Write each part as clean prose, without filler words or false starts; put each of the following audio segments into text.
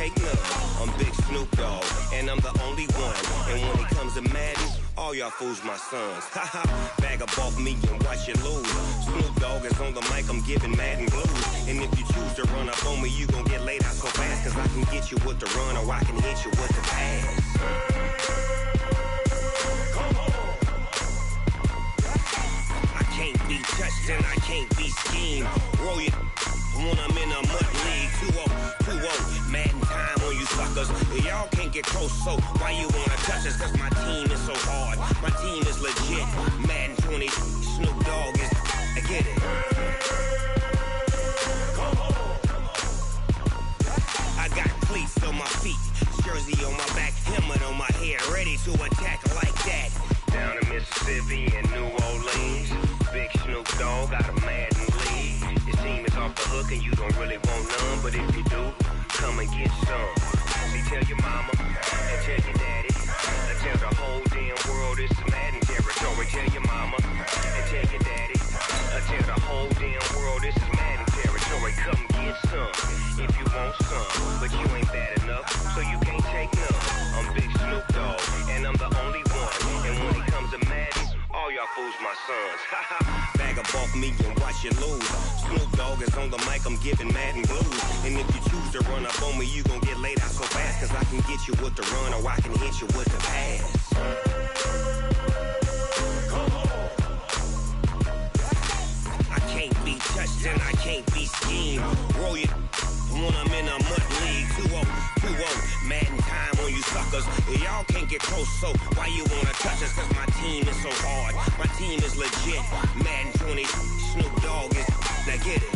take none. I'm Big Snoop Dogg, and I'm the only one. And when it comes to Madden, all y'all fools my sons. Haha, bag up off me and watch you lose. Snoop Dogg is on the mic, I'm giving Madden blues. And if you choose to run up on me, you gon' get laid out so fast. Cause I can get you with the run or I can hit you with the pass. Can't be touched and I can't be schemed. Roll it when I'm in a mud league. 2-0, Madden time on you suckers. Y'all can't get close, so why you wanna touch us? Cause my team is so hard, my team is legit. Madden 20, Snoop Dogg is, I get it. I got cleats on my feet, jersey on my back, helmet on my head, ready to attack like that. Down in Mississippi and New Orleans, Big Snoop Dogg got a Madden league. Your team is off the hook and you don't really want none, but if you do, come and get some. See, tell your mama and tell your daddy, and tell the whole damn world it's Madden territory. Tell your mama and tell your daddy, and tell the whole damn world this is Madden territory. Come get some if you want some, but you ain't bad enough, so you can't take none. I'm Big Snoop Dogg, and I'm the only one. And when it comes to Madden, all y'all fools my sons. Bag up off me and watch you lose. Snoop Dogg is on the mic, I'm giving Madden blues. And if you choose to run up on me, you gon' get laid out so fast. Cause I can get you with the run or I can hit you with the pass. I can't be touched and I can't be schemed. Roll it when I'm in a mud league. 2-0, Madden time on you suckers. Y'all can't get close, so why you wanna touch us? Cause my team is so hard, my team is legit. Madden 20, Snoop Dogg is, now get it.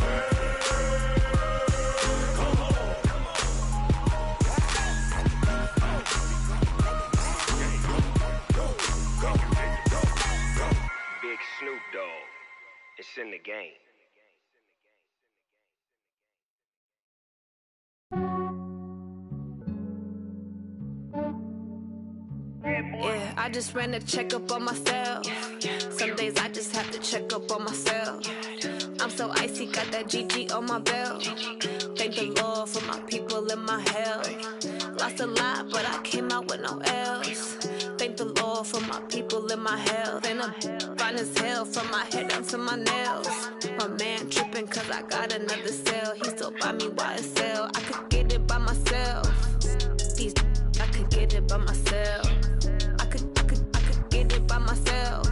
Big Snoop Dogg, it's in the game. Yeah, I just ran a checkup on myself. Some days I just have to check up on myself. I'm so icy, got that GG on my belt. Thank the Lord for my people and my health. Lost a lot, but I came out with no L's. Thank the Lord for my people and my health. And I'm fine as hell from my head down to my nails. My man tripping cause I got another cell. He still buy me YSL. I could get it by myself. These I could get it by myself. I could get it by myself.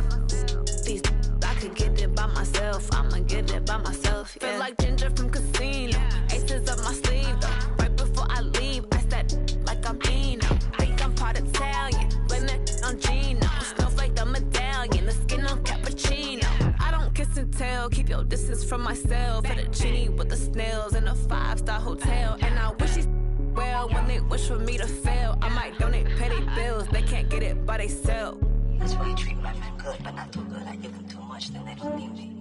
These I could get it by myself. I'ma get it by myself. Yeah. Feel like Ginger from Casino. Aces up my sleeve though. Right before I leave, I said like I'm Dino. Think I'm part Italian, blame that on Gino. Snowflake the medallion, the skin on cappuccino. I don't kiss and tell, keep your distance from myself. Fettuccine with the snails in a 5-star hotel. And I wish he's well when they wish for me to fail. I might donate petty bills, they can't get it by themselves. That's why you treat my friend good, but not too good. I give them too much, then they don't need me.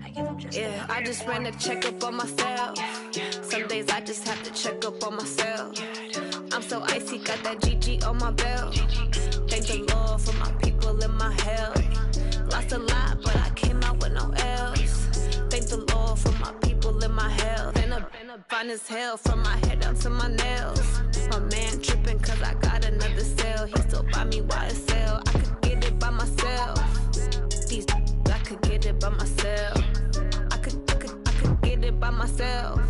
I give them just enough. I just ran a checkup on myself. Some days I just have to check up on myself. I'm so icy, got that GG on my belt. Thank the Lord for my people and my health. Lost a lot, but I came out with no L's. Thank the Lord for my people and my health. And I'm fine as hell from my head down to my nails. My man tripping cause I got another cell. He still buy me YSL. I could get it by myself. These I could get it by myself. I could get it by myself.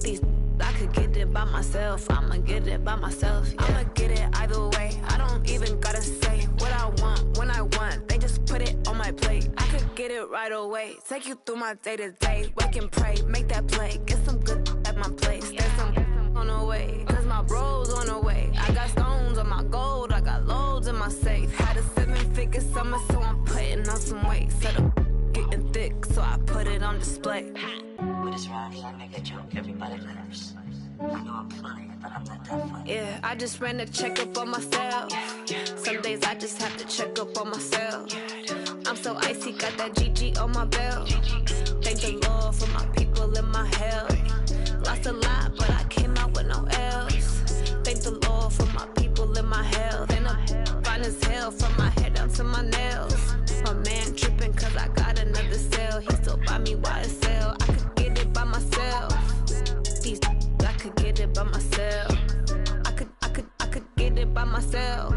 These I could get it by myself. I'ma get it by myself. Yeah. I'ma get it either way. I don't even gotta say what I want when I want. They just put it on my plate. I could get it right away. Take you through my day to day. Wake and pray, make that play. Get some good at my place. There's some on the way, cause my bro's on the way. I got stones on my gold. I got loads in my safe. Had a 7-figure summer, so I'm putting on some weight. Set up getting thick, so I put it on display. With this rhyme, I make a joke, everybody laughs. I know I'm funny, but I'm not that funny. Yeah, I just ran a checkup on myself. Some days I just have to check up on myself. I'm so icy, got that GG on my belt. Thank the Lord for my people and my health. Lost a lot, but I came out with no L's. Thank the Lord for my people and my health. And I'm fine as hell from my head down to my nails. My man tripping cause I got another cell. He still buy me YSL. I could get it by myself. These I could get it by myself. myself.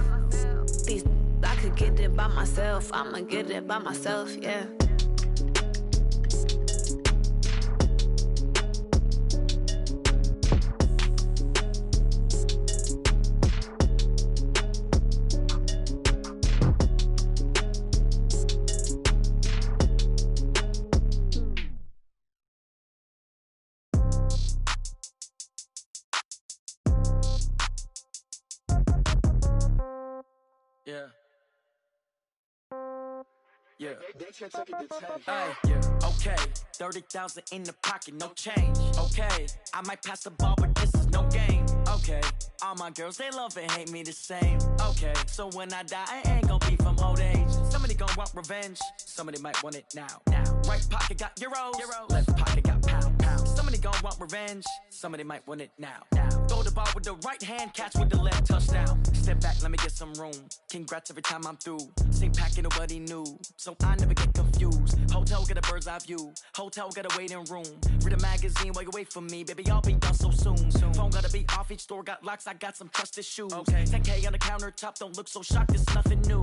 These I could get it by myself. I'ma get it by myself, yeah. Yeah. Hey, yeah. Okay, 30,000 in the pocket, no change. Okay, I might pass the ball, but this is no game. Okay, all my girls, they love and hate me the same. Okay, so when I die, I ain't gon' be from old age. Somebody gon' want revenge, somebody might want it now. Right pocket got euros, left pocket got pound. Somebody gon' want revenge, somebody might want it now. Throw the ball with the right hand, catch with the left, touchdown. Step back, let me get some room. Congrats every time I'm through. Same packet, nobody knew, so I never get confused. Hotel get a bird's eye view, hotel got a waiting room. Read a magazine while you wait for me, baby, I'll be done so soon. Phone gotta be off, each store got locks, I got some trusted shoes. 10K on the countertop, don't look so shocked, it's nothing new.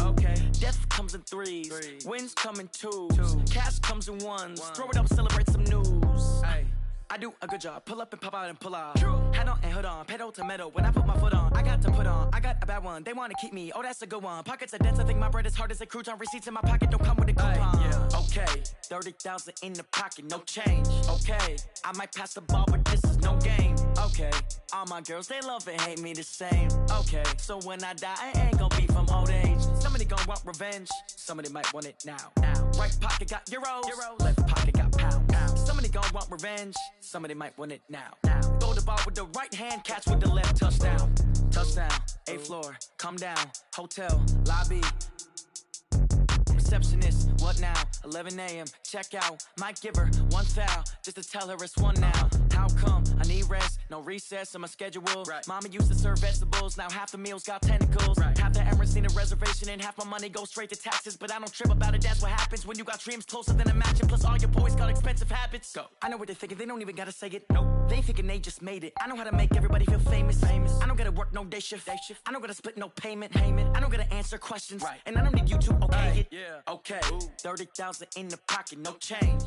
Death comes in threes, wins come in twos, cash comes in ones. Throw it up, celebrate some news. I do a good job, pull up and pop out and pull out. Head on and hood on, pedal to metal. When I put my foot on, I got to put on. I got a bad one, they wanna keep me, oh that's a good one. Pockets are dense, I think my bread is hard as a crouton. Receipts in my pocket don't come with a coupon. Okay, 30,000 in the pocket, no change. Okay, I might pass the ball, but this is no game. Okay, all my girls, they love and hate me the same. Okay, so when I die, I ain't gon' be from old age. Somebody gon' want revenge, somebody might want it now. Right pocket got euros, left pocket got pound. Somebody gon' want revenge, somebody might want it now. Throw the ball with the right hand, catch with the left, touchdown. Touchdown, 8th floor, come down, hotel, lobby. Receptionist, what now? 11 a.m. check out. Might give her one foul just to tell her it's one now. How come? I need rest, no recess in my schedule. Mama used to serve vegetables, now half the meals got tentacles. Half the errands need a reservation and half my money goes straight to taxes. But I don't trip about it, that's what happens when you got dreams closer than a mansion. Plus all your boys got expensive habits. Go. I know what they're thinking, they don't even gotta say it. Nope. They thinking they just made it. I know how to make everybody feel famous. I don't gotta work no day shift. I don't gotta split no payment. I don't gotta answer questions. And I don't need you to okay it. Okay, 30,000 in the pocket, no change.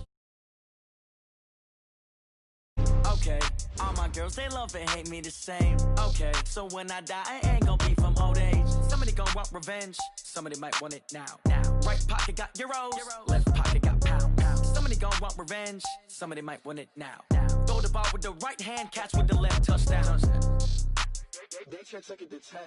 Okay, all my girls, they love and hate me the same. Okay, so when I die, I ain't gon' be from old age. Somebody gon' want revenge, somebody might want it now. Right pocket got euros, left pocket got pound. Somebody gon' want revenge, somebody might want it now. Throw the ball with the right hand, catch with the left, touchdown. They can't take it to 10.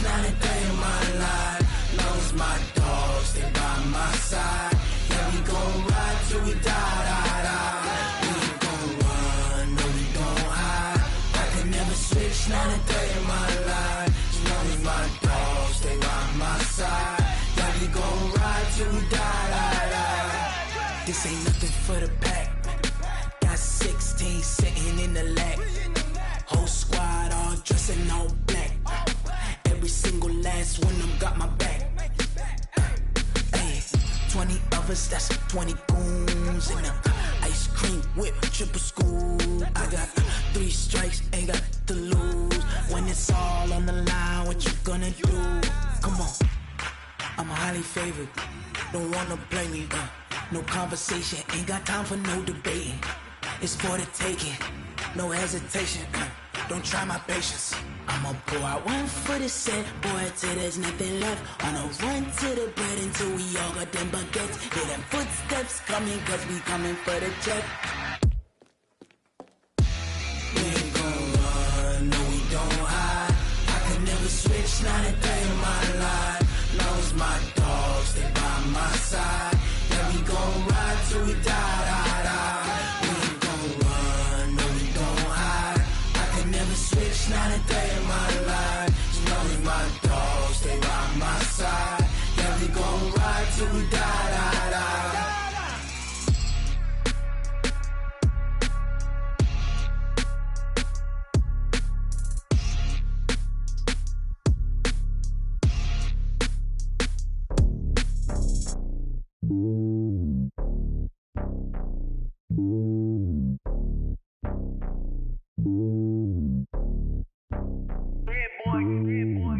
Not a day in my life. Lost my dogs, they by my side. Yeah, we gon' ride till we die. We ain't gon' run, no we don't hide. I can never switch, not a day in my life. Lost my dogs, they by my side. Yeah, we gon' ride till we die. This ain't nothing for the pack. Got 16 sitting in the lap. Whole squad all dressing all black. Every single last one of them got my back. Hey, 20 of us, that's 20 goons. And ice cream whip, triple school. I got 3 strikes, ain't got to lose. When it's all on the line, what you gonna do? Come on, I'm highly favored. Don't wanna blame me, no conversation. Ain't got time for no debating. It's for the taking, no hesitation. Don't try my patience. I'ma pour out one for the set, boy, till there's nothing left. On a run to the bread until we all got them baguettes. Hear them footsteps coming, cause we coming for the check. We ain't gon' run, no we don't hide. I can never switch, not a day in my life. Lost my dogs, they by my side. Yeah, we gon' ride till we die. We ain't gon' run, no we don't hide. I can never switch, not a day in my life.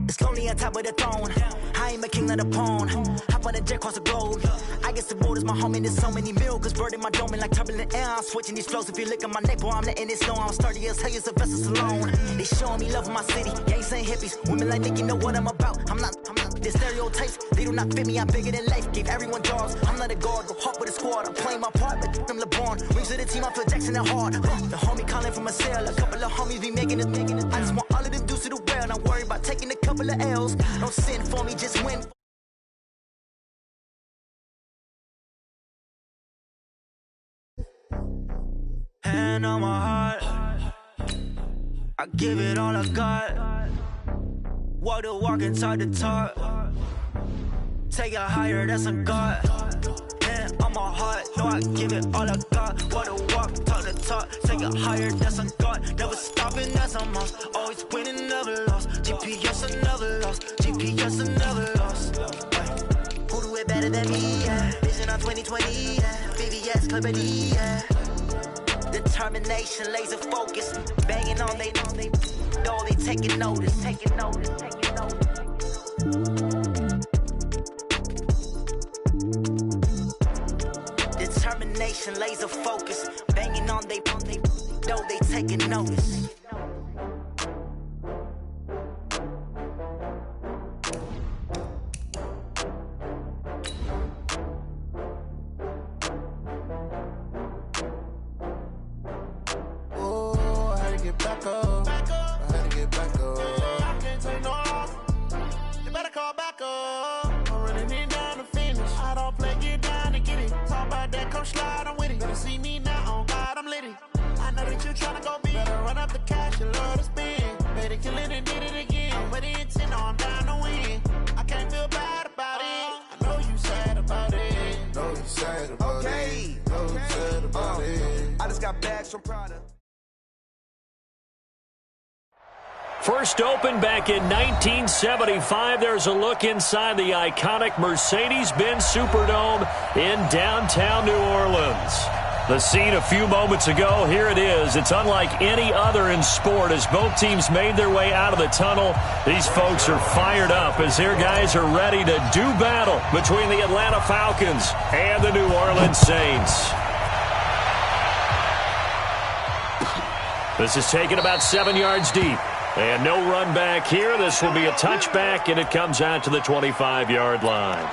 It's lonely on top of the throne. I ain't a king of the pawn. Hop on a jet across the globe. I guess the world is my home and there's so many miracles burning my dome and like turbulent air. I'm switching these flows. If you look at my neck, boy, I'm letting it snow. I'm sturdy as hell, as Sylvester Stallone. They showing me love in my city. Gangs ain't hippies. Women like Nicki know what I'm about. I'm not the stereotypes. They do not fit me. I'm bigger than life. Gave everyone jobs. I'm not a guard. Go hard with a squad. I'm playing my part, but I'm LeBron. Rings to the team. I feel Jackson and hard. The homie calling from a cell. A couple of homies be making it. I just want all of them dudes to the well. Not worry about taking a couple of L's. Don't sin for me, just win. Hand on my heart, I give it all I got. Walk the walk and talk the talk. Take it higher, that's a God. Hand on my heart, no, I give it all I got. Walk the walk, talk the talk. Take it higher, that's a God. Never stopping, that's a must. Always winning, never lost. GPS, I never lost. GPS, I never lost. Who do it better than me? Yeah. Vision on 2020, yeah. VVS, Clarity, yeah. Determination, laser focus, banging on they door, they taking notice. Determination, laser focus, banging on they door, they taking notice. First opened back in 1975, there's a look inside the iconic Mercedes-Benz Superdome in downtown New Orleans. The scene a few moments ago, here it is. It's unlike any other in sport as both teams made their way out of the tunnel. These folks are fired up as their guys are ready to do battle between the Atlanta Falcons and the New Orleans Saints. This is taken about 7 yards deep. And no run back here. This will be a touchback, and it comes out to the 25-yard line.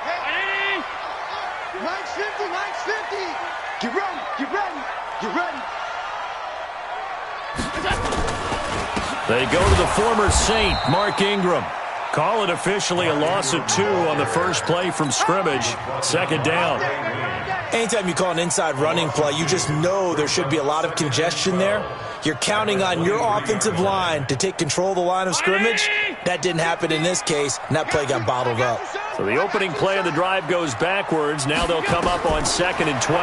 Hey, 950. Get ready. They go to the former Saint, Mark Ingram. Call it officially a loss of 2 on the first play from scrimmage. Second down. Anytime you call an inside running play, you just know there should be a lot of congestion there. You're counting on your offensive line to take control of the line of scrimmage. That didn't happen in this case, and that play got bottled up. So the opening play of the drive goes backwards. Now they'll come up on 2nd and 12.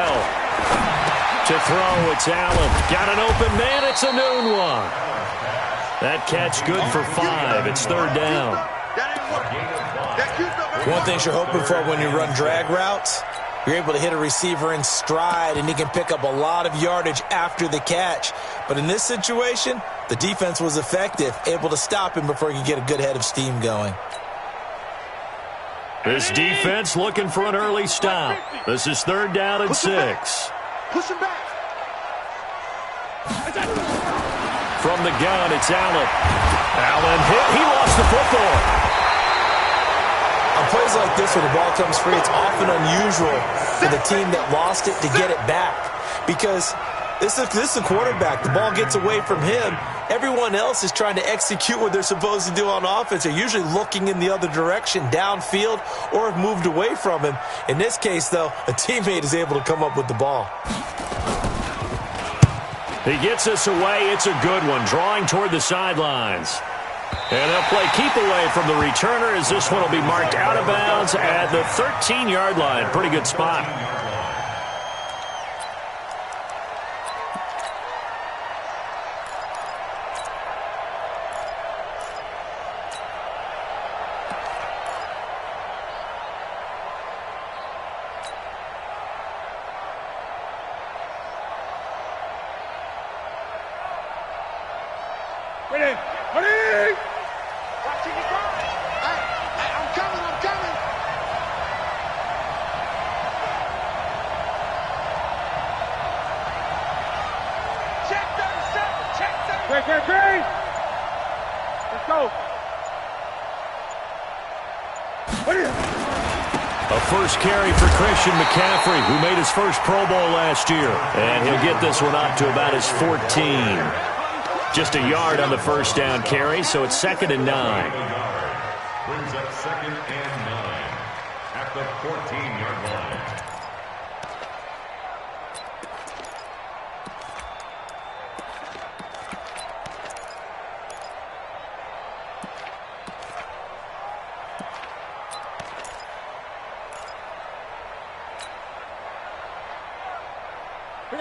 To throw, it's Allen. Got an open man, it's a noon one. That catch good for 5. It's 3rd down. One thing you're hoping for when you run drag routes, you're able to hit a receiver in stride, and he can pick up a lot of yardage after the catch. But in this situation, the defense was effective, able to stop him before he could get a good head of steam going. This defense looking for an early stop. This is 3rd down and 6. Push him back. From the gun, it's Allen. Allen hit. He lost the football. On plays like this where the ball comes free, it's often unusual for the team that lost it to get it back. Because this is a quarterback. The ball gets away from him. Everyone else is trying to execute what they're supposed to do on offense. They're usually looking in the other direction, downfield, or have moved away from him. In this case, though, a teammate is able to come up with the ball. He gets us away. It's a good one, drawing toward the sidelines. And they'll play keep away from the returner as this one will be marked out of bounds at the 13-yard line. Pretty good spot. Ready. Ready. Watching you go. I'm coming. I'm coming. Check 37. Check 37. Great. Let's go. A first carry for Christian McCaffrey, who made his first Pro Bowl last year. And he'll get this one up to about his 14. Just a yard on the first down carry, so it's 2nd and 9. Brings up 2nd and 9 at the 14-yard line.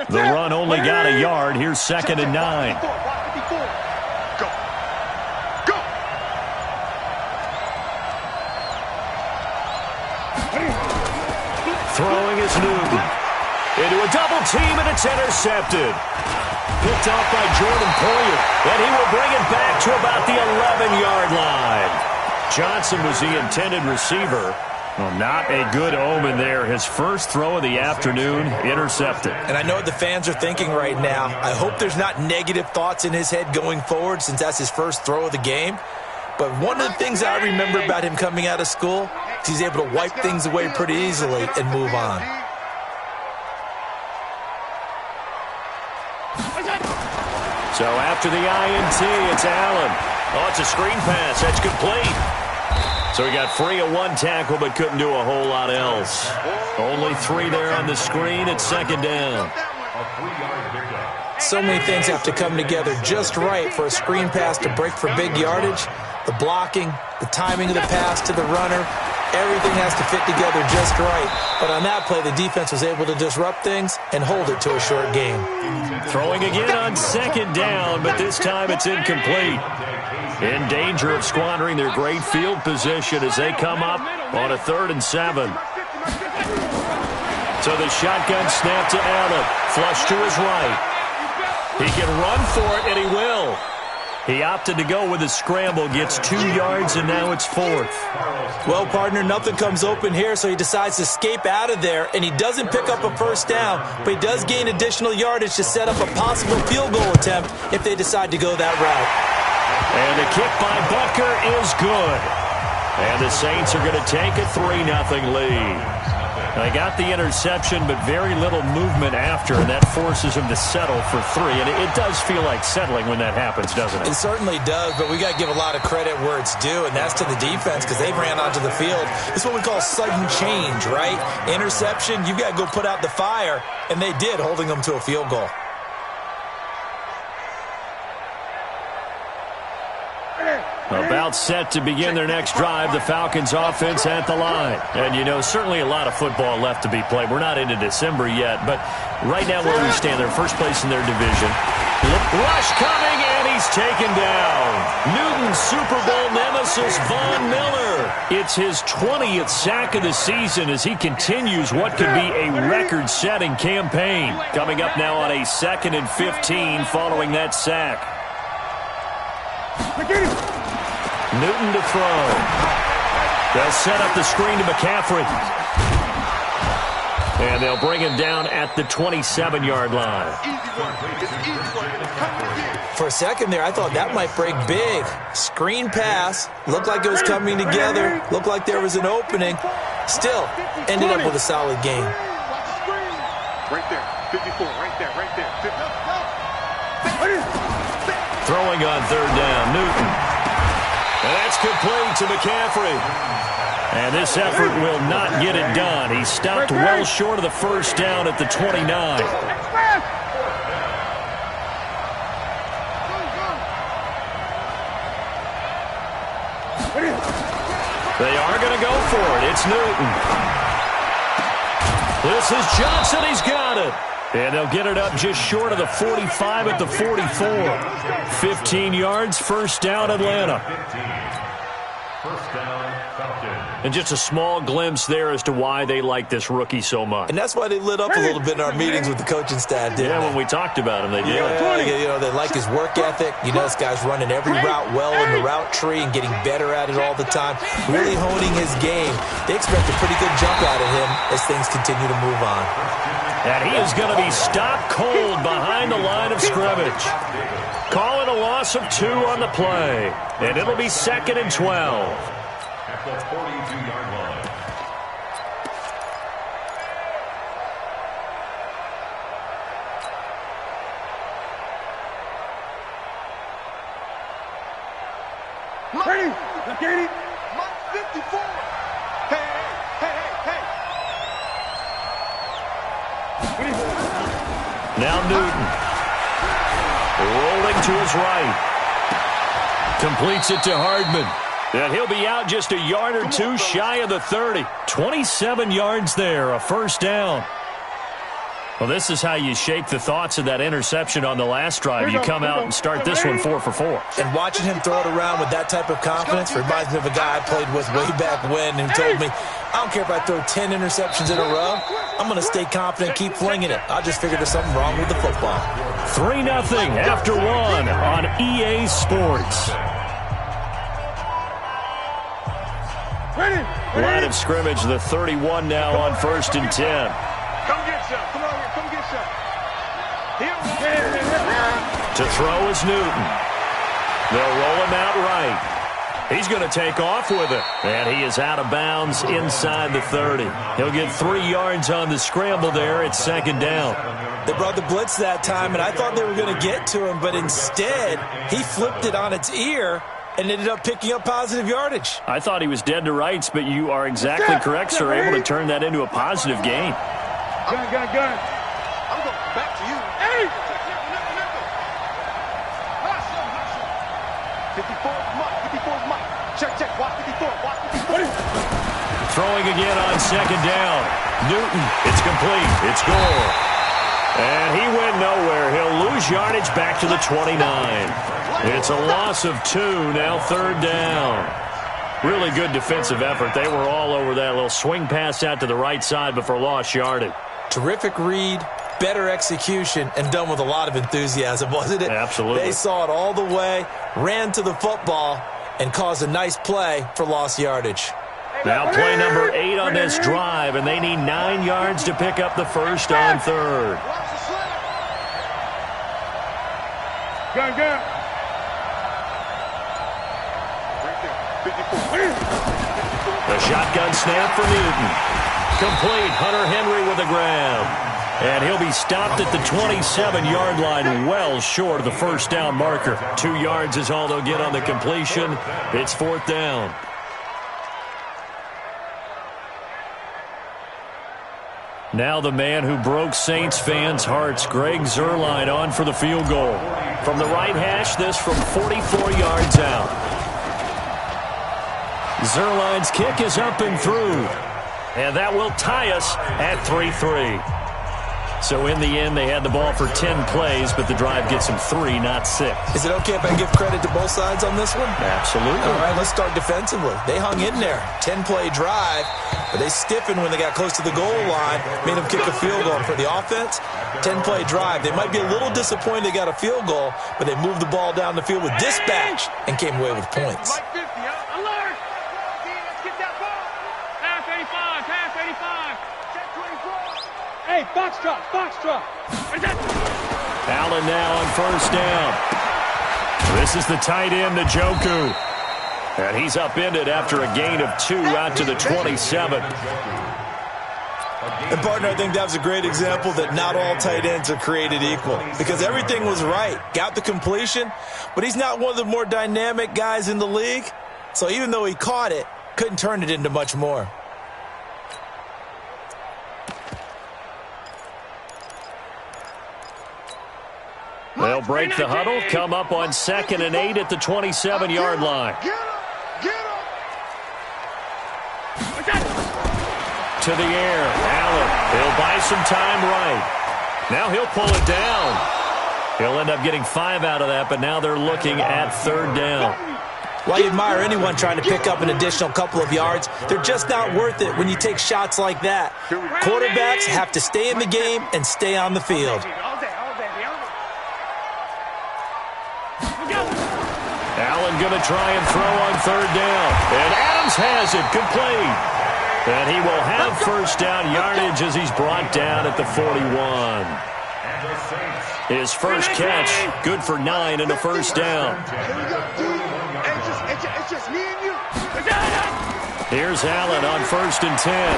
The run only got a yard. Here's 2nd and 9. Go. Go. Throwing is Newton. Into a double team, and it's intercepted. Picked off by Jordan Poyer, and he will bring it back to about the 11-yard line. Johnson was the intended receiver. Well, not a good omen there. His first throw of the afternoon, intercepted. And I know what the fans are thinking right now. I hope there's not negative thoughts in his head going forward since that's his first throw of the game. But one of the things I remember about him coming out of school is he's able to wipe things away pretty easily and move on. So after the INT, it's Allen. Oh, it's a screen pass. That's complete. So he got free of one tackle but couldn't do a whole lot else. Only 3 there on the screen. It's 2nd down. So many things have to come together just right for a screen pass to break for big yardage. The blocking, the timing of the pass to the runner, everything has to fit together just right. But on that play, the defense was able to disrupt things and hold it to a short game. Throwing again on 2nd down, but this time it's incomplete. In danger of squandering their great field position as they come up on a 3rd and 7. So the shotgun snap to Allen. Flush to his right. He can run for it, and he will. He opted to go with a scramble, gets 2 yards, and now it's 4th. Well, partner, nothing comes open here, so he decides to escape out of there, and he doesn't pick up a first down, but he does gain additional yardage to set up a possible field goal attempt if they decide to go that route. And the kick by Butker is good. And the Saints are going to take a 3-0 lead. They got the interception, but very little movement after, and that forces him to settle for 3. And it does feel like settling when that happens, doesn't it? It certainly does, but we got to give a lot of credit where it's due, and that's to the defense because they ran onto the field. It's what we call sudden change, right? Interception, you got to go put out the fire, and they did, holding them to a field goal. About set to begin their next drive, the Falcons offense at the line. And, you know, certainly a lot of football left to be played. We're not into December yet, but right now where we stand, they're first place in their division. Rush coming, and he's taken down. Newton's Super Bowl nemesis, Von Miller. It's his 20th sack of the season as he continues what could be a record-setting campaign. Coming up now on a 2nd and 15 following that sack. Newton to throw. They'll set up the screen to McCaffrey. And they'll bring him down at the 27-yard line. For a second there, I thought that might break big. Screen pass. Looked like it was coming together. Looked like there was an opening. Still, ended up with a solid game. Right there. 54. Right there. Right there. 50. Throwing on 3rd down, Newton. And that's complete to McCaffrey. And this effort will not get it done. He stopped well short of the first down at the 29. They are going to go for it. It's Newton. This is Johnson. He's got it. And they'll get it up just short of the 45 at the 44. 15 yards, first down, Atlanta. First down, Falcons. And just a small glimpse there as to why they like this rookie so much. And that's why they lit up a little bit in our meetings with the coaching staff, didn't they? When we talked about him, they did. Yeah, they like his work ethic. This guy's running every route well in the route tree and getting better at it all the time, really honing his game. They expect a pretty good jump out of him as things continue to move on. And he is going to be stopped cold behind the line of scrimmage. Calling a loss of 2 on the play. And it'll be 2nd and 12. At the 42-yard line. Ready? Ready? Mark 54. Hey. Now Newton. Rolling to his right. Completes it to Hardman. And he'll be out just a yard or two shy of the 30. 27 yards there, a first down. Well, this is how you shake the thoughts of that interception on the last drive. You come out and start this one 4 for 4. And watching him throw it around with that type of confidence reminds me of a guy I played with way back when who told me, I don't care if I throw 10 interceptions in a row. I'm going to stay confident, keep flinging it. I just figured there's something wrong with the football. 3-0 after 1 on EA Sports. Line of scrimmage, the 31 now on 1st and 10. Come get some. Come on here. Come get some. To throw is Newton. They'll roll him out right. He's going to take off with it. And he is out of bounds inside the 30. He'll get 3 yards on the scramble there. It's 2nd down. They brought the blitz that time, and I thought they were going to get to him, but instead he flipped it on its ear and ended up picking up positive yardage. I thought he was dead to rights, but you are exactly correct, sir. Able to turn that into a positive gain. Gun. I'm going back to you. Hey! 54's Mike. Check. Watch 54. Throwing again on 2nd down. Newton, it's complete. It's goal. And he went nowhere. He'll lose yardage back to the 29. It's a loss of 2, now 3rd down. Really good defensive effort. They were all over that little swing pass out to the right side before lost yardage. Terrific read, better execution, and done with a lot of enthusiasm, wasn't it? Absolutely. They saw it all the way, ran to the football, and caused a nice play for lost yardage. Now play number 8 on this drive, and they need 9 yards to pick up the first on 3rd. Gun. The shotgun snap for Newton. Complete. Hunter Henry with a grab. And he'll be stopped at the 27-yard line, well short of the first down marker. 2 yards is all they'll get on the completion. It's 4th down. Now the man who broke Saints fans' hearts, Greg Zuerlein, on for the field goal. From the right hash, this from 44 yards out. Zuerlein's kick is up and through. And that will tie us at 3-3. So in the end, they had the ball for 10 plays, but the drive gets them 3, not 6. Is it okay if I give credit to both sides on this one? Absolutely. All right, let's start defensively. They hung in there. 10-play drive, but they stiffened when they got close to the goal line, made them kick a field goal. For the offense, 10-play drive. They might be a little disappointed they got a field goal, but they moved the ball down the field with dispatch and came away with points. Mike 50, alert! Let's get that ball. Pass 85. Check 24. Hey, box drop. Allen now on first down. This is the tight end, Njoku. And he's upended after a gain of 2 out to the 27. And, partner, I think that was a great example that not all tight ends are created equal, because everything was right. Got the completion, but he's not one of the more dynamic guys in the league. So even though he caught it, couldn't turn it into much more. They'll break the huddle, come up on 2nd and 8 at the 27-yard line. Get him. To the air, Allen. He'll buy some time right. Now he'll pull it down. He'll end up getting 5 out of that, but now they're looking at 3rd down. While you admire anyone trying to pick up an additional couple of yards, they're just not worth it when you take shots like that. Quarterbacks have to stay in the game and stay on the field. Allen going to try and throw on third down. And Adams has it complete. And he will have first down yardage as he's brought down at the 41. His first catch, good for 9 and a first down. It's just me and you. Here's Allen on 1st and 10.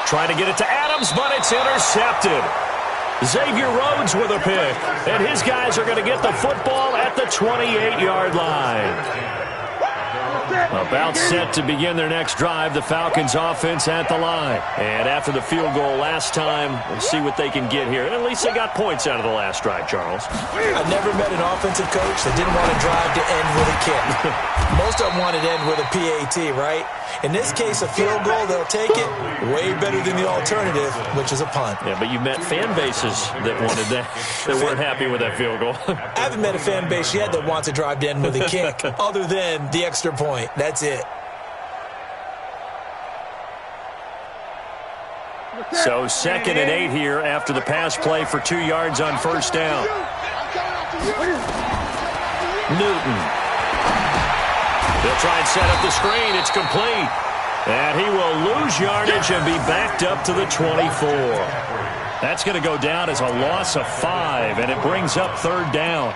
Trying to get it to Adams, but it's intercepted. Xavier Rhodes with a pick. And his guys are going to get the football at the 28-yard line. About set to begin their next drive, the Falcons offense at the line. And after the field goal last time, we'll see what they can get here. At least they got points out of the last drive, Charles. I never met an offensive coach that didn't want to drive to end with a kick. Most of them wanted to end with a PAT, right? In this case, a field goal, they'll take it. Way better than the alternative, which is a punt. Yeah, but you met fan bases that wanted that, that weren't happy with that field goal. I haven't met a fan base yet that wants to drive to end with a kick, other than the extra point. That's it. So 2nd and 8 here after the pass play for 2 yards on first down. Newton. They'll try and set up the screen. It's complete. And he will lose yardage and be backed up to the 24. That's going to go down as a loss of 5, and it brings up 3rd down.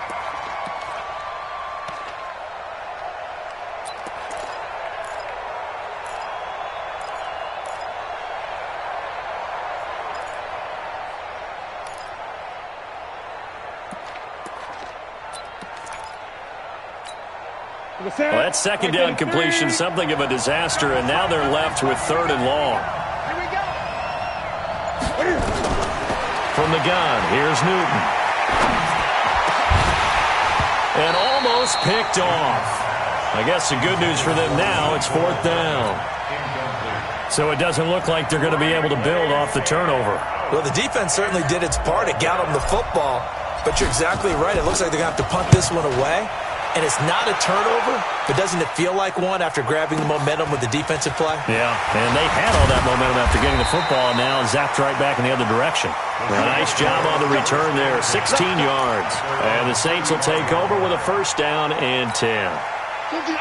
Well, that 2nd down completion, something of a disaster, and now they're left with 3rd and long. From the gun, here's Newton. And almost picked off. I guess the good news for them now, it's 4th down. So it doesn't look like they're going to be able to build off the turnover. Well, the defense certainly did its part. It got them the football. But you're exactly right. It looks like they're going to have to punt this one away. And it's not a turnover, but doesn't it feel like one after grabbing the momentum with the defensive play? Yeah, and they had all that momentum after getting the football, and now zapped right back in the other direction. A nice job on the return there, 16 yards. And the Saints will take over with a first down and 10.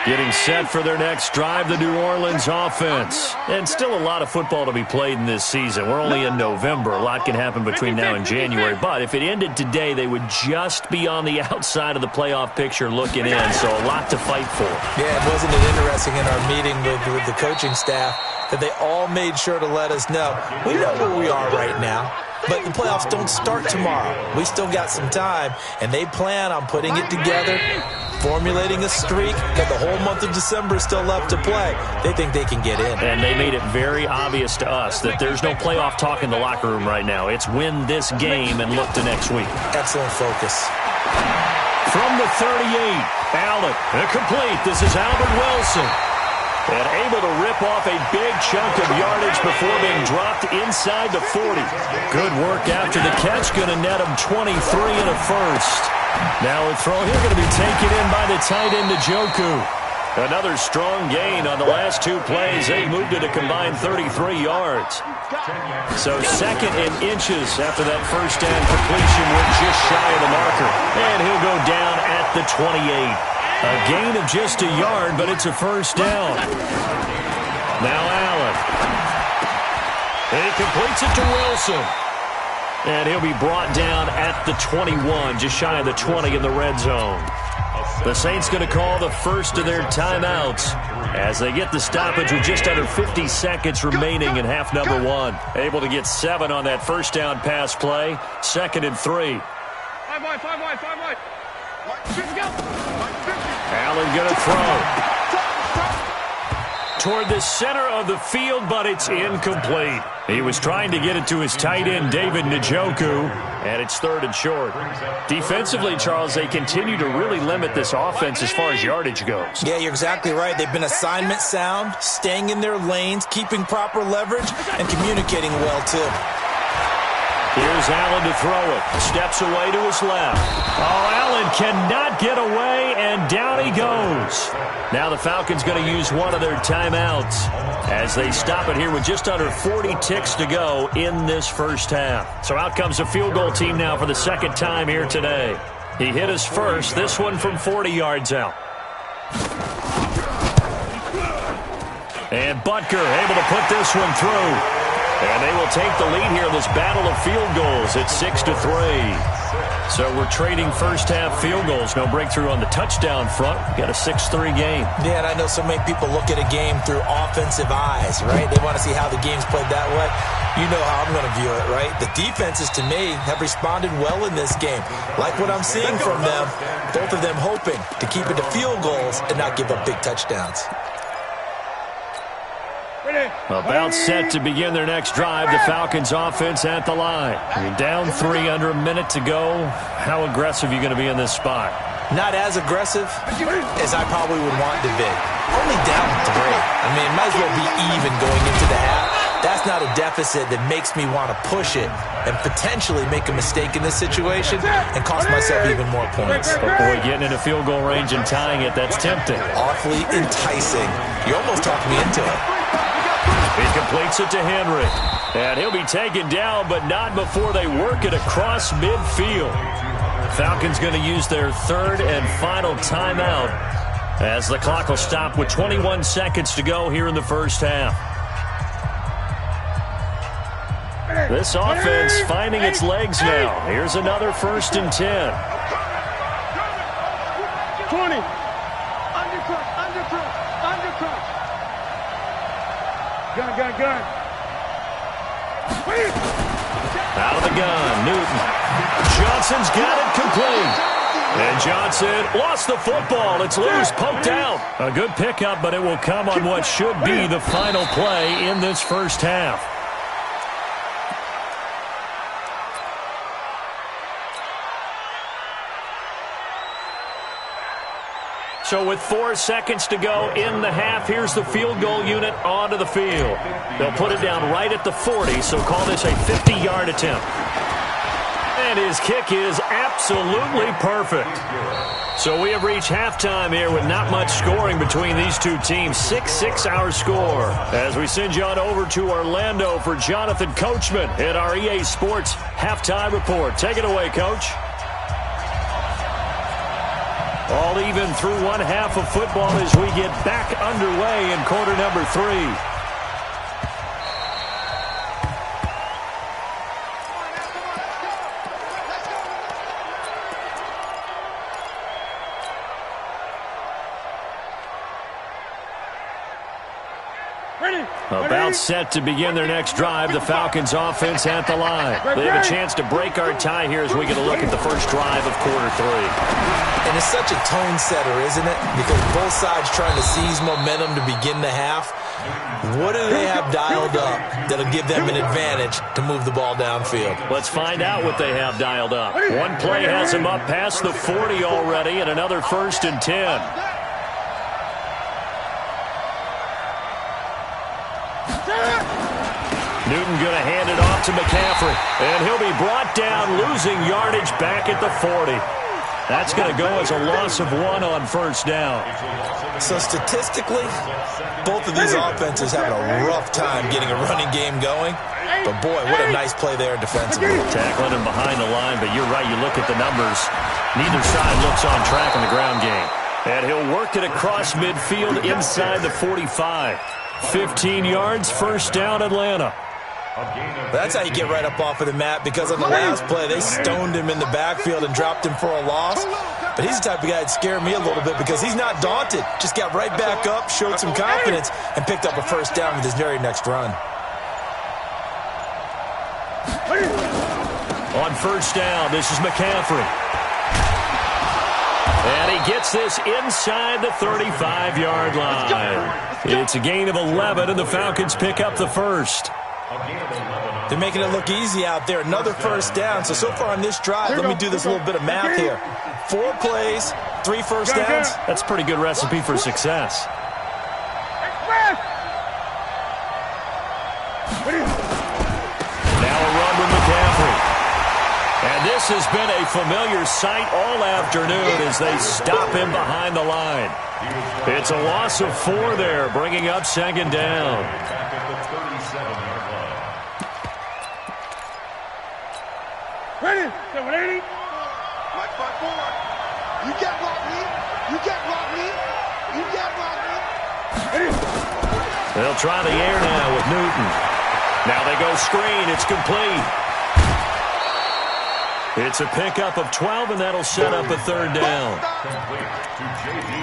Getting set for their next drive, the New Orleans offense. And still a lot of football to be played in this season. We're only in November. A lot can happen between now and January. But if it ended today, they would just be on the outside of the playoff picture looking in. So a lot to fight for. Yeah, wasn't it interesting in our meeting with the coaching staff that they all made sure to let us know, we know where we are right now. But the playoffs don't start tomorrow. We still got some time, and they plan on putting it together, formulating a streak, that the whole month of December is still left to play. They think they can get in. And they made it very obvious to us that there's no playoff talk in the locker room right now. It's win this game and look to next week. Excellent focus. From the 38, Allen, complete. This is Albert Wilson. And able to rip off a big chunk of yardage before being dropped inside the 40. Good work after the catch. Going to net him 23 and a first. Now a throw here going to be taken in by the tight end Njoku. Another strong gain on the last 2 plays. They moved it a combined 33 yards. So 2nd and inches after that first down completion. We're just shy of the marker. And he'll go down at the 28. A gain of just a yard, but it's a first down. Now Allen. He completes it to Wilson. And he'll be brought down at the 21, just shy of the 20 in the red zone. The Saints going to call the first of their timeouts as they get the stoppage with just under 50 seconds remaining in half number 1. Able to get 7 on that first down pass play. 2nd and 3. 5 wide. Allen going to throw toward the center of the field, but it's incomplete. He was trying to get it to his tight end, David Njoku, and it's 3rd and short. Defensively, Charles, they continue to really limit this offense as far as yardage goes. Yeah, you're exactly right. They've been assignment sound, staying in their lanes, keeping proper leverage, and communicating well, too. Here's Allen to throw it. Steps away to his left. Oh, Allen cannot get away, and down he goes. Now the Falcons going to use one of their timeouts as they stop it here with just under 40 ticks to go in this first half. So out comes the field goal team now for the second time here today. He hit his first, this one from 40 yards out. And Butker able to put this one through. And they will take the lead here in this battle of field goals at 6-3. So we're trading first-half field goals. No breakthrough on the touchdown front. We've got a 6-3 game. Yeah, and I know so many people look at a game through offensive eyes, right? They want to see how the game's played that way. You know how I'm going to view it, right? The defenses, to me, have responded well in this game. Like what I'm seeing from them, both of them hoping to keep it to field goals and not give up big touchdowns. About set to begin their next drive. The Falcons offense at the line. You're down 3, under a minute to go. How aggressive are you going to be in this spot? Not as aggressive as I probably would want to be. Only down 3. I mean, it might as well be even going into the half. That's not a deficit that makes me want to push it and potentially make a mistake in this situation and cost myself even more points. But boy, getting into field goal range and tying it, that's tempting. Awfully enticing. You almost talked me into it. He completes it to Henry. And he'll be taken down, but not before they work it across midfield. Falcons going to use their third and final timeout as the clock will stop with 21 seconds to go here in the first half. This offense finding its legs now. Here's another 1st and 10. 20. Undercut. Gun. Out of the gun, Newton. Johnson's got it complete. And Johnson lost the football. It's loose, poked out. A good pickup, but it will come on what should be the final play in this first half. So with 4 seconds to go in the half, here's the field goal unit onto the field. They'll put it down right at the 40, so call this a 50-yard attempt. And his kick is absolutely perfect. So we have reached halftime here with not much scoring between these two teams. 6-6 our score. As we send you on over to Orlando for Jonathan Coachman at our EA Sports Halftime Report. Take it away, Coach. All even through one half of football as we get back underway in quarter number 3. About set to begin their next drive. The Falcons offense at the line. They have a chance to break our tie here as we get a look at the first drive of quarter 3. And it's such a tone setter, isn't it? Because both sides trying to seize momentum to begin the half. What do they have dialed up that'll give them an advantage to move the ball downfield? Let's find out what they have dialed up. One play has them up past the 40 already, and another 1st and 10. Newton going to hand it off to McCaffrey. And he'll be brought down, losing yardage back at the 40. That's going to go as a loss of 1 on first down. So statistically, both of these offenses having a rough time getting a running game going. But boy, what a nice play there defensively. Tackling him behind the line, but you're right, you look at the numbers. Neither side looks on track in the ground game. And he'll work it across midfield inside the 45. 15 yards, first down, Atlanta. That's how you get right up off of the mat, because on the last play, they stoned him in the backfield and dropped him for a loss. But he's the type of guy that scared me a little bit because he's not daunted. Just got right back up, showed some confidence, and picked up a first down with his very next run. On first down, this is McCaffrey. And he gets this inside the 35-yard line. It's a gain of 11, and the Falcons pick up the first. They're making it look easy out there. Another first down. So far on this drive, let me do this little bit of math here. 4 plays, 3 first downs. That's a pretty good recipe for success. Now a run with McCaffrey. This has been a familiar sight all afternoon as they stop him behind the line. It's a loss of 4 there, bringing up second down. Back at the 37-yard line. Ready? 780. Mike 5-4. You can't block me. You can't block me. You can't block me. They'll try the air now with Newton. Now they go screen. It's complete. It's a pickup of 12, and that'll set up a third down.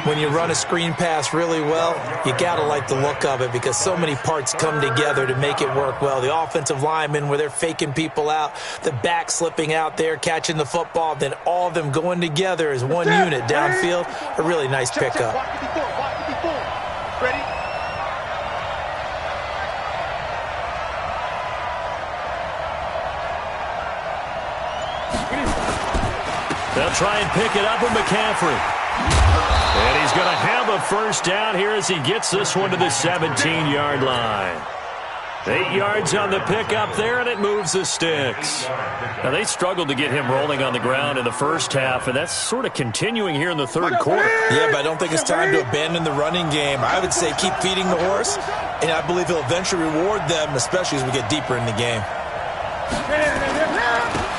When you run a screen pass really well, you got to like the look of it because so many parts come together to make it work well. The offensive linemen, where they're faking people out, the back slipping out there, catching the football, then all of them going together as one unit downfield. A really nice pickup. Ready? They'll try and pick it up with McCaffrey. And he's going to have a first down here as he gets this one to the 17-yard line. 8 yards on the pickup there, and it moves the sticks. Now, they struggled to get him rolling on the ground in the first half, and that's sort of continuing here in the third quarter. Yeah, but I don't think it's time to abandon the running game. I would say keep feeding the horse, and I believe he'll eventually reward them, especially as we get deeper in the game.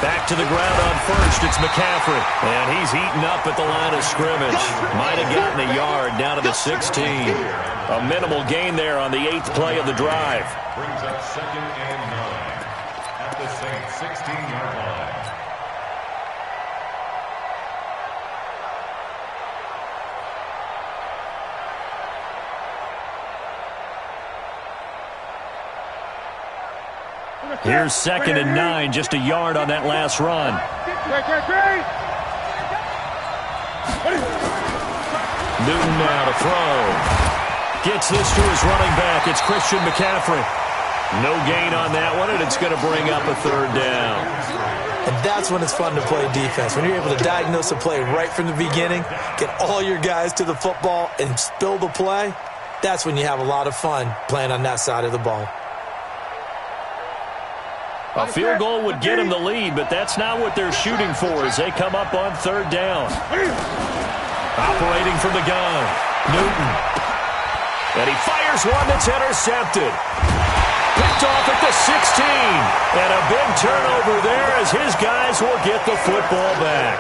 Back to the ground on first, it's McCaffrey. And he's eaten up at the line of scrimmage. Might have gotten a yard down to the 16. A minimal gain there on the 8th play of the drive. Brings up second and 9 at the same 16-yard line. Here's second and 9, just a yard on that last run. Newton now to throw. Gets this to his running back. It's Christian McCaffrey. No gain on that one, and it's going to bring up a third down. And that's when it's fun to play defense. When you're able to diagnose a play right from the beginning, get all your guys to the football, and spill the play, that's when you have a lot of fun playing on that side of the ball. A field goal would get them the lead, but that's not what they're shooting for as they come up on third down. Operating from the gun, Newton. And he fires one that's intercepted. Picked off at the 16. And a big turnover there as his guys will get the football back.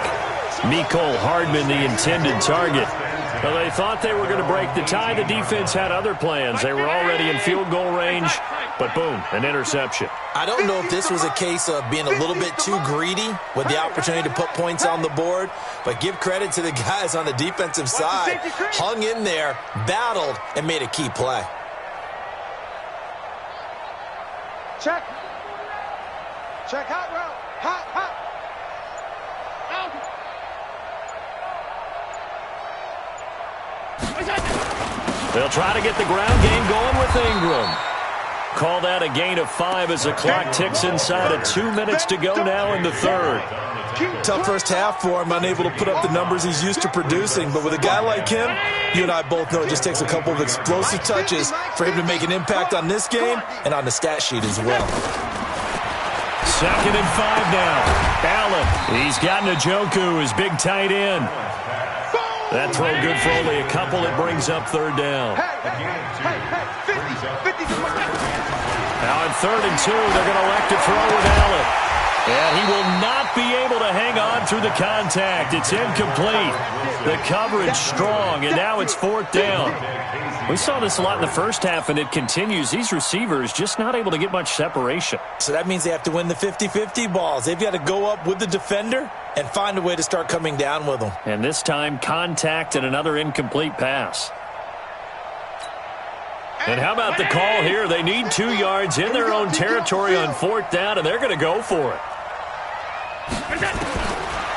Mecole Hardman, the intended target. Well, they thought they were going to break the tie. The defense had other plans. They were already in field goal range, but boom, an interception. I don't know if this was a case of being a little bit too greedy with the opportunity to put points on the board, but give credit to the guys on the defensive side. Hung in there, battled, and made a key play. Check. Check, hot route. Hot, hot. They'll try to get the ground game going with Ingram. Call that a gain of 5 as the clock ticks inside of 2 minutes to go now in the third. Tough first half for him, unable to put up the numbers he's used to producing. But with a guy like him, you and I both know it just takes a couple of explosive touches for him to make an impact on this game and on the stat sheet as well. Second and 5 now. Allen, he's got Njoku, his big tight end. That throw good for only a couple. It brings up third down. Now in 3rd and 2, they're going to elect to throw with Allen. And he will not be able to hang on through the contact. It's incomplete. The coverage strong, and now it's 4th down. We saw this a lot in the first half, and it continues. These receivers just not able to get much separation. So that means they have to win the 50-50 balls. They've got to go up with the defender and find a way to start coming down with them. And this time, contact and another incomplete pass. And how about the call here? They need 2 yards in their own territory on 4th down, and they're going to go for it.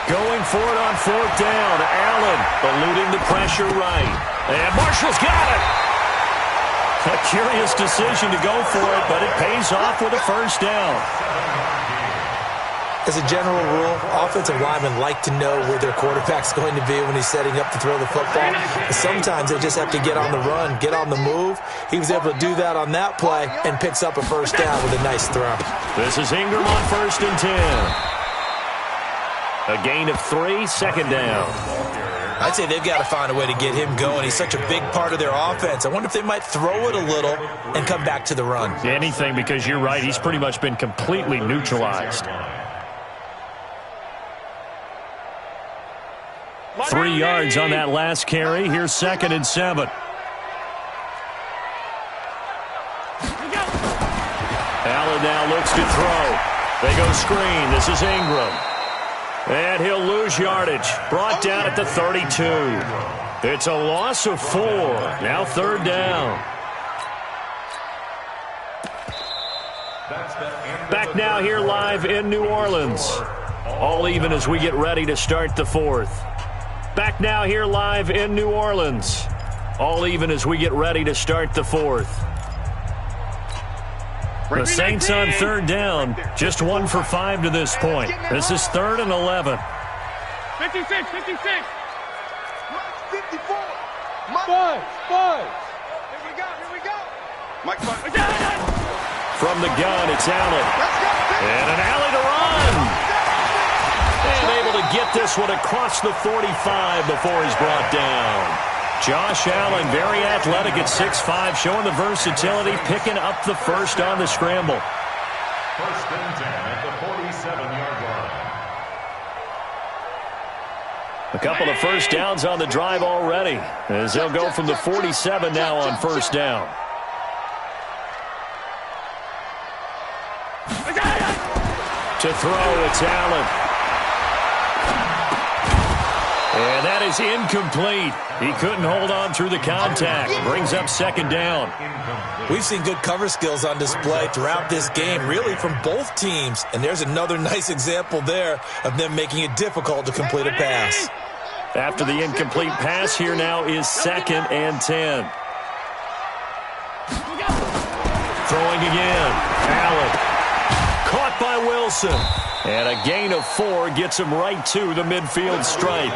Going for it on 4th down. Allen eluding the pressure right. And Marshall's got it. A curious decision to go for it, but it pays off with a first down. As a general rule, offensive linemen like to know where their quarterback's going to be when he's setting up to throw the football. But sometimes they just have to get on the run, get on the move. He was able to do that on that play and picks up a first down with a nice throw. This is Ingram on 1st and 10. A gain of 3, second down. I'd say they've got to find a way to get him going. He's such a big part of their offense. I wonder if they might throw it a little and come back to the run. Anything, because you're right. He's pretty much been completely neutralized. 3 yards on that last carry. Here's 2nd and 7. Allen now looks to throw. They go screen. This is Ingram. And he'll lose yardage. Brought down at the 32. It's a loss of 4. Now 3rd down. Back now here live in New Orleans. All even as we get ready to start the 4th. Back now here live in New Orleans. All even as we get ready to start the 4th. The Saints on 3rd down. Just 1 for 5 to this point. This is 3rd and 11. 56, 56. 54. Five. Here we go. Mike, 5. From the gun, it's Allen. And an alley to run. And able to get this one across the 45 before he's brought down. Josh Allen, very athletic at 6'5", showing the versatility, picking up the first on the scramble. 1st and 10 at the 47-yard line. A couple of first downs on the drive already, as they'll go from the 47 now on 1st down. To throw, it's Allen. And that is incomplete. He couldn't hold on through the contact. Brings up 2nd down. We've seen good cover skills on display throughout this game, really from both teams. And there's another nice example there of them making it difficult to complete a pass. After the incomplete pass, here now is 2nd and 10. Throwing again. Allen. Caught by Wilson. And a gain of 4 gets him right to the midfield stripe.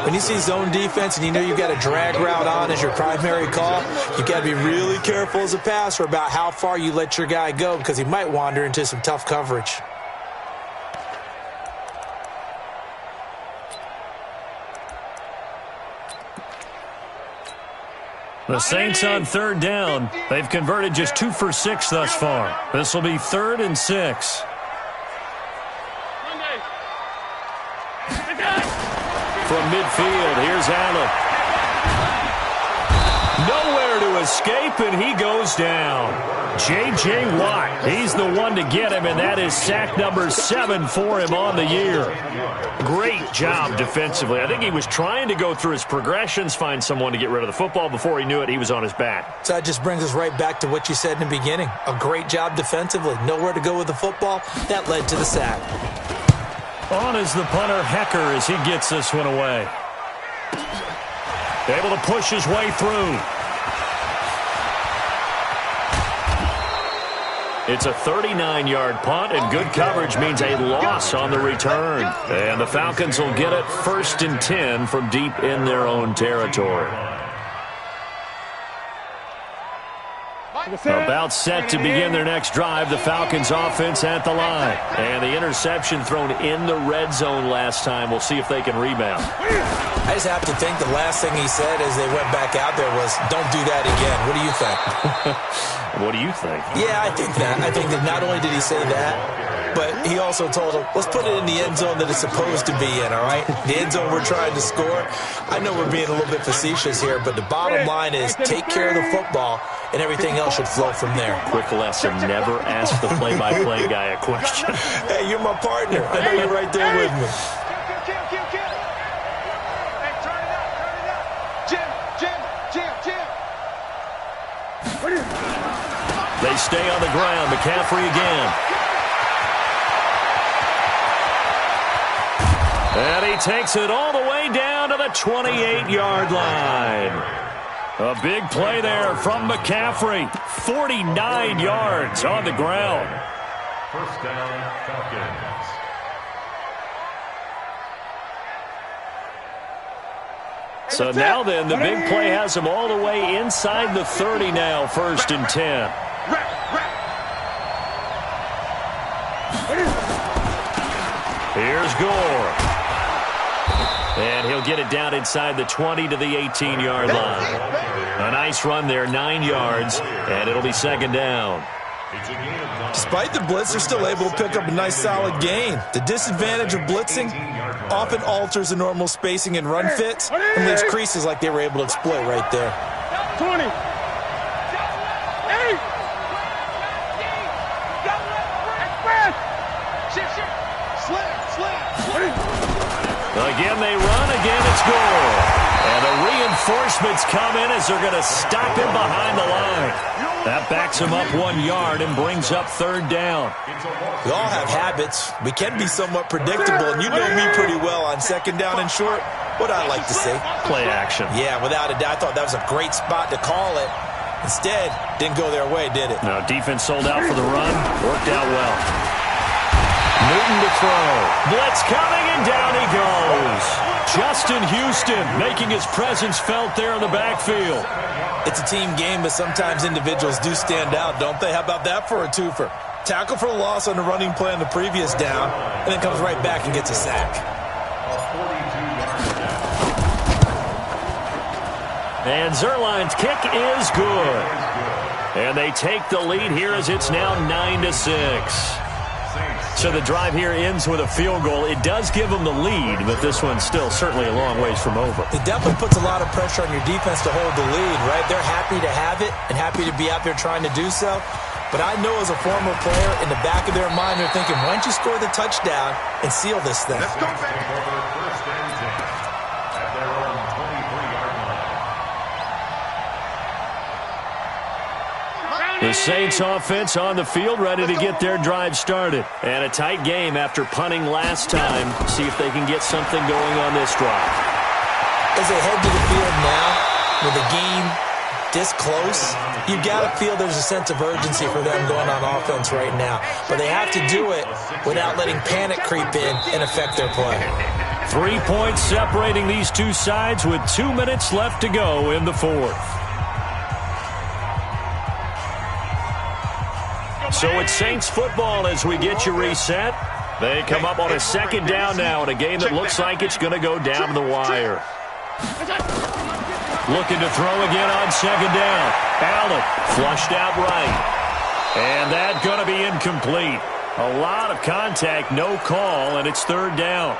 When you see zone defense and you know you've got a drag route on as your primary call, you've got to be really careful as a passer about how far you let your guy go because he might wander into some tough coverage. The Saints on 3rd down. They've converted just 2 for 6 thus far. This will be 3rd and 6. From midfield, here's Allen. Nowhere to escape, and he goes down. J.J. Watt, he's the one to get him, and that is sack number 7 for him on the year. Great job defensively. I think he was trying to go through his progressions, find someone to get rid of the football. Before he knew it, he was on his back. So that just brings us right back to what you said in the beginning. A great job defensively. Nowhere to go with the football. That led to the sack. On is the punter, Hecker, as he gets this one away. Able to push his way through. It's a 39-yard punt, and good coverage means a loss on the return. And the Falcons will get it 1st and 10 from deep in their own territory. About set to begin their next drive. The Falcons offense at the line. And the interception thrown in the red zone last time. We'll see if they can rebound. I just have to think the last thing he said as they went back out there was, don't do that again. What do you think? What do you think? Yeah, I think that. I think that not only did he say that, but he also told him, let's put it in the end zone that it's supposed to be in, all right? The end zone we're trying to score. I know we're being a little bit facetious here, but the bottom line is take care of the football, and everything else should flow from there. Quick lesson, never ask the play-by-play guy a question. Hey, you're my partner. I know you're right there with me. Hey, turn it up. Jim. They stay on the ground. McCaffrey again. And he takes it all the way down to the 28-yard line. A big play there from McCaffrey. 49 yards on the ground. 1st down, Falcons. So now then, the big play has him all the way inside the 30 now, 1st and 10. Here's Gore. And he'll get it down inside the 20 to the 18-yard line. A nice run there, 9 yards, and it'll be second down. Despite the blitz, they're still able to pick up a nice solid gain. The disadvantage of blitzing often alters the normal spacing and run fits and leaves creases like they were able to exploit right there. 20. Again, they run. Again, it's Gore. And the reinforcements come in as they're going to stop him behind the line. That backs him up 1 yard and brings up third down. We all have habits. We can be somewhat predictable, and you know me pretty well on second down and short. What I like to say? Play action. Yeah, without a doubt. I thought that was a great spot to call it. Instead, didn't go their way, did it? No, defense sold out for the run. Worked out well. Newton to throw. Blitz coming, and down he goes. Justin Houston making his presence felt there in the backfield. It's a team game, but sometimes individuals do stand out, don't they? How about that for a twofer? Tackle for a loss on the running play on the previous down, and then comes right back and gets a sack. And Zerline's kick is good. And they take the lead here as it's now 9-6. So the drive here ends with a field goal. It does give them the lead, but this one's still certainly a long ways from over. It definitely puts a lot of pressure on your defense to hold the lead, right? They're happy to have it and happy to be out there trying to do so. But I know as a former player, in the back of their mind, they're thinking, why don't you score the touchdown and seal this thing? Let's go, baby. The Saints offense on the field, ready to get their drive started. And a tight game after punting last time. See if they can get something going on this drive. As they head to the field now, with the game this close, you've got to feel there's a sense of urgency for them going on offense right now. But they have to do it without letting panic creep in and affect their play. 3 points separating these two sides with 2 minutes left to go in the fourth. So it's Saints football as we get you reset. They come up on a second down now in a game that looks like it's going to go down to the wire. Looking to throw again on second down. Allen flushed out right. And that's going to be incomplete. A lot of contact, no call, and it's third down.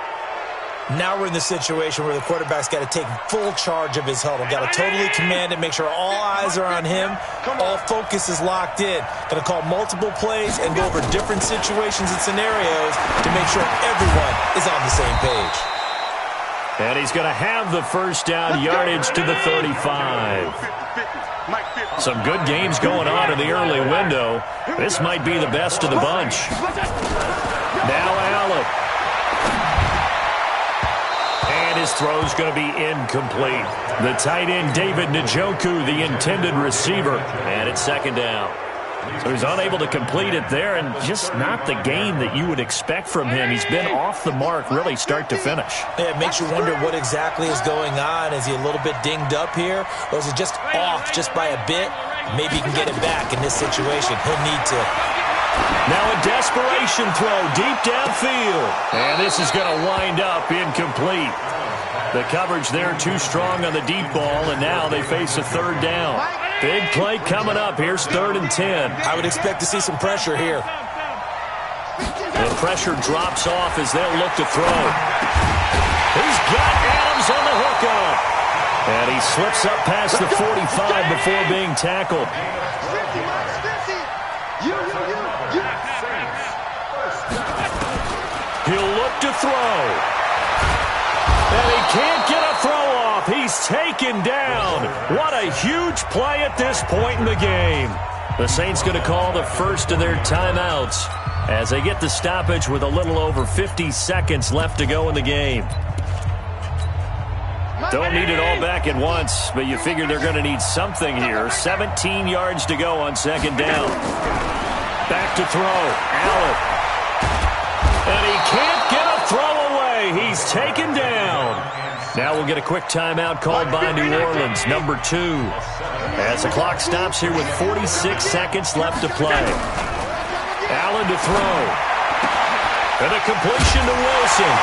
Now we're in the situation where the quarterback's got to take full charge of his huddle. Got to totally command it, make sure all eyes are on him. All focus is locked in. Got to call multiple plays and go over different situations and scenarios to make sure everyone is on the same page. And he's going to have the first down, yardage to the 35. Some good games going on in the early window. This might be the best of the bunch. Now Allen. And his throw's going to be incomplete. The tight end, David Njoku, the intended receiver. And it's second down. So he's unable to complete it there, and just not the game that you would expect from him. He's been off the mark really start to finish. Yeah, it makes you wonder what exactly is going on. Is he a little bit dinged up here, or is it just off just by a bit? Maybe he can get it back in this situation. He'll need to. Now a desperation throw deep downfield. And this is going to wind up incomplete. The coverage there too strong on the deep ball, and now they face a third down. Big play coming up. Here's 3rd and 10. I would expect to see some pressure here. The pressure drops off as they'll look to throw. He's got Adams on the hookup. And he slips up past the 45 before being tackled. He'll look to throw. And he can't get a throw off. He's taken down. What a huge play at this point in the game. The Saints going to call the first of their timeouts as they get the stoppage with a little over 50 seconds left to go in the game. Don't need it all back at once, but you figure they're going to need something here. 17 yards to go on second down. Back to throw. Allen. And he can't get a throw away. He's taken down. Now we'll get a quick timeout called by New Orleans, number 2. As the clock stops here with 46 seconds left to play. Allen to throw. And a completion to Wilson.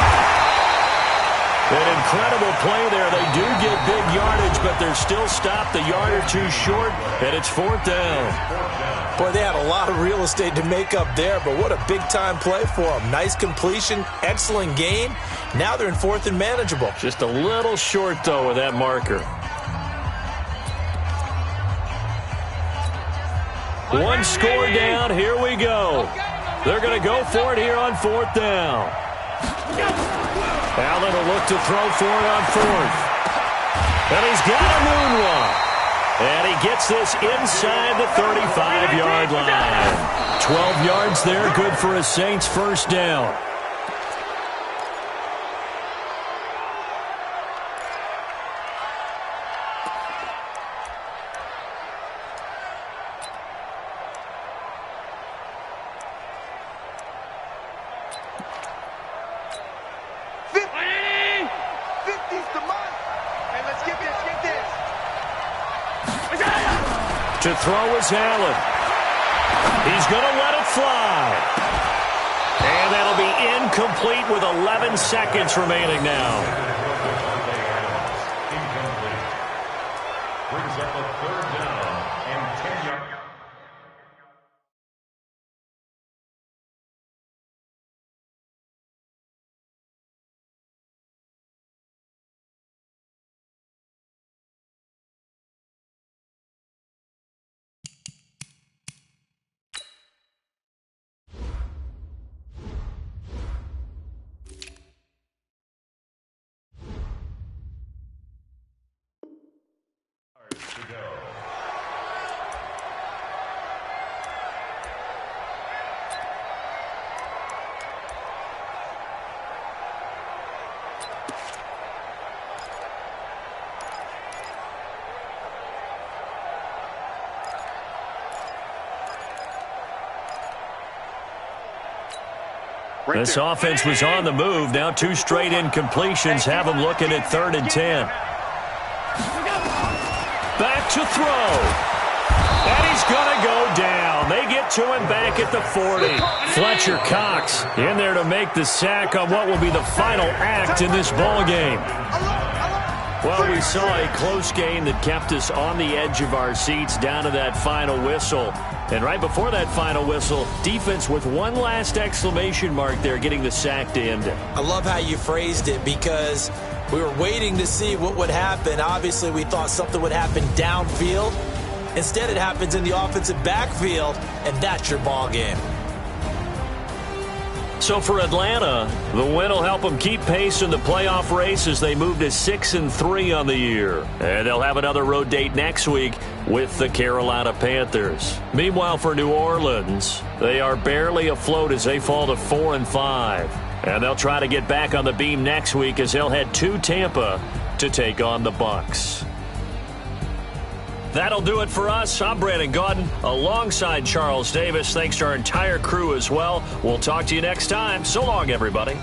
An incredible play there. They do get big yardage, but they're still stopped a yard or two short, and it's 4th down. Boy, they had a lot of real estate to make up there, but what a big-time play for them. Nice completion, excellent gain. Now they're in 4th and manageable. Just a little short, though, with that marker. One score down. Here we go. They're going to go for it here on 4th down. Allen will look to throw for it on 4th. And he's got a moonwalk. And he gets this inside the 35-yard line. 12 yards there, good for a Saints first down. To throw is Allen. He's going to let it fly. And that'll be incomplete with 11 seconds remaining now. Incomplete. Brings up a 3rd down and 10 yards. This offense was on the move. Now 2 straight incompletions have them looking at 3rd and 10. Back to throw. And he's going to go down. They get to him back at the 40. Fletcher Cox in there to make the sack on what will be the final act in this ball game. Well, we saw a close game that kept us on the edge of our seats down to that final whistle. And right before that final whistle, defense with one last exclamation mark there, getting the sack to end it. I love how you phrased it because we were waiting to see what would happen. Obviously, we thought something would happen downfield. Instead, it happens in the offensive backfield, and that's your ball game. So for Atlanta, the win will help them keep pace in the playoff race as they move to 6-3 on the year. And they'll have another road date next week with the Carolina Panthers. Meanwhile, for New Orleans, they are barely afloat as they fall to 4-5. And they'll try to get back on the beam next week as they'll head to Tampa to take on the Bucs. That'll do it for us. I'm Brandon Gaudin alongside Charles Davis. Thanks to our entire crew as well. We'll talk to you next time. So long, everybody.